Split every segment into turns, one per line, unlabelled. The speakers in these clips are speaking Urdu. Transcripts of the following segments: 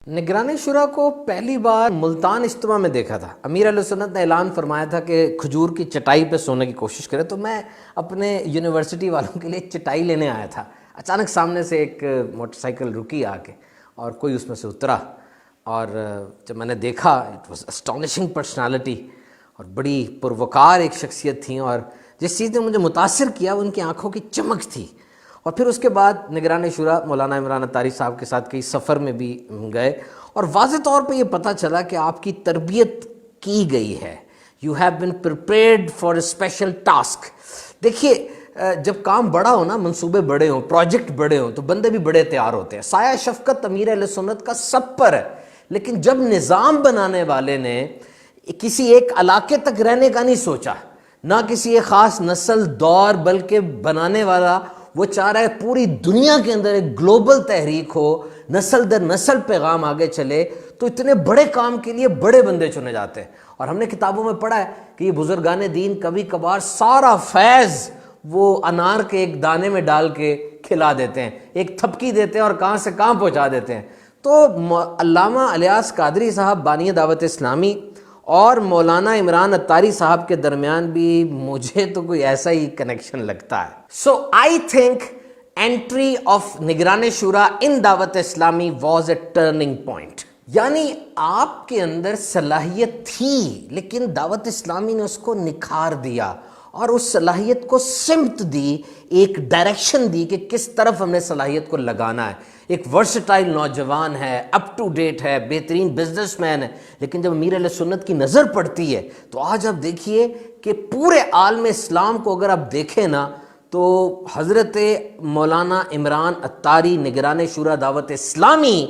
نگران شورا کو پہلی بار ملتان اجتماع میں دیکھا تھا. امیر اہل سنت نے اعلان فرمایا تھا کہ کھجور کی چٹائی پہ سونے کی کوشش کرے, تو میں اپنے یونیورسٹی والوں کے لیے چٹائی لینے آیا تھا. اچانک سامنے سے ایک موٹر سائیکل رکی آ کے اور کوئی اس میں سے اترا, اور جب میں نے دیکھا اٹ واز اسٹانشنگ پرسنالٹی, اور بڑی پروکار ایک شخصیت تھیں, اور جس چیز نے مجھے متاثر کیا وہ ان کی آنکھوں کی چمک تھی. اور پھر اس کے بعد نگران شورا مولانا عمران اتاری صاحب کے ساتھ کئی سفر میں بھی گئے, اور واضح طور پہ یہ پتہ چلا کہ آپ کی تربیت کی گئی ہے. You have been prepared for a special task. دیکھیے, جب کام بڑا ہو نا, منصوبے بڑے ہوں, پروجیکٹ بڑے ہوں, تو بندے بھی بڑے تیار ہوتے ہیں. سایہ شفقت امیر اہل سنت کا سب پر ہے, لیکن جب نظام بنانے والے نے کسی ایک علاقے تک رہنے کا نہیں سوچا, نہ کسی ایک خاص نسل دور, بلکہ بنانے والا وہ چاہ رہا ہے پوری دنیا کے اندر ایک گلوبل تحریک ہو, نسل در نسل پیغام آگے چلے, تو اتنے بڑے کام کے لیے بڑے بندے چنے جاتے ہیں. اور ہم نے کتابوں میں پڑھا ہے کہ یہ بزرگان دین کبھی کبھار سارا فیض وہ انار کے ایک دانے میں ڈال کے کھلا دیتے ہیں, ایک تھپکی دیتے ہیں اور کہاں سے کہاں پہنچا دیتے ہیں. تو علامہ الیاس قادری صاحب بانی دعوت اسلامی اور مولانا عمران اتاری صاحب کے درمیان بھی مجھے تو کوئی ایسا ہی کنیکشن لگتا ہے. سو آئی تھنک entry of نگران شورا ان دعوت اسلامی was a turning point. یعنی آپ کے اندر صلاحیت تھی, لیکن دعوت اسلامی نے اس کو نکھار دیا اور اس صلاحیت کو سمت دی, ایک ڈائریکشن دی کہ کس طرف ہم نے صلاحیت کو لگانا ہے. ایک ورسٹائل نوجوان ہے, اپ ٹو ڈیٹ ہے, بہترین بزنس مین ہے, لیکن جب امیر اہل سنت کی نظر پڑتی ہے تو آج آپ دیکھیے کہ پورے عالم اسلام کو اگر آپ دیکھیں نا, تو حضرت مولانا عمران اتاری نگران شورا دعوت اسلامی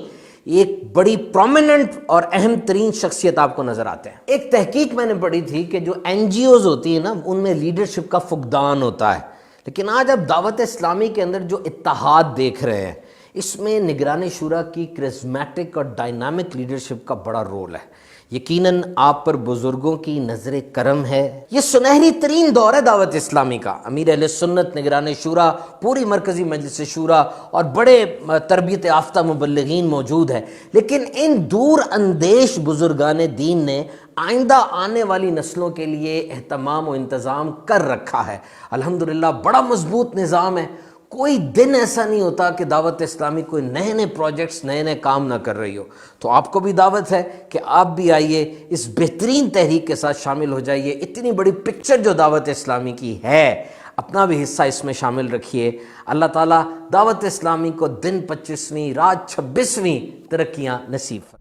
ایک بڑی پرومیننٹ اور اہم ترین شخصیت آپ کو نظر آتے ہیں. ایک تحقیق میں نے پڑھی تھی کہ جو این جی اوز ہوتی ہیں نا, ان میں لیڈرشپ کا فقدان ہوتا ہے, لیکن آج آپ دعوت اسلامی کے اندر جو اتحاد دیکھ رہے ہیں, اس میں نگران شورا کی کرزمیٹک اور ڈائنامک لیڈرشپ کا بڑا رول ہے. یقیناً آپ پر بزرگوں کی نظر کرم ہے. یہ سنہری ترین دور ہے دعوت اسلامی کا. امیر اہل سنت, نگران شورا, پوری مرکزی مجلس شورا اور بڑے تربیت یافتہ مبلغین موجود ہیں, لیکن ان دور اندیش بزرگان دین نے آئندہ آنے والی نسلوں کے لیے اہتمام و انتظام کر رکھا ہے. الحمدللہ بڑا مضبوط نظام ہے. کوئی دن ایسا نہیں ہوتا کہ دعوت اسلامی کوئی نئے نئے پروجیکٹس, نئے نئے کام نہ کر رہی ہو. تو آپ کو بھی دعوت ہے کہ آپ بھی آئیے, اس بہترین تحریک کے ساتھ شامل ہو جائیے. اتنی بڑی پکچر جو دعوت اسلامی کی ہے, اپنا بھی حصہ اس میں شامل رکھیے. اللہ تعالیٰ دعوت اسلامی کو دن 25ویں رات 26ویں ترقیاں نصیب فرمائے.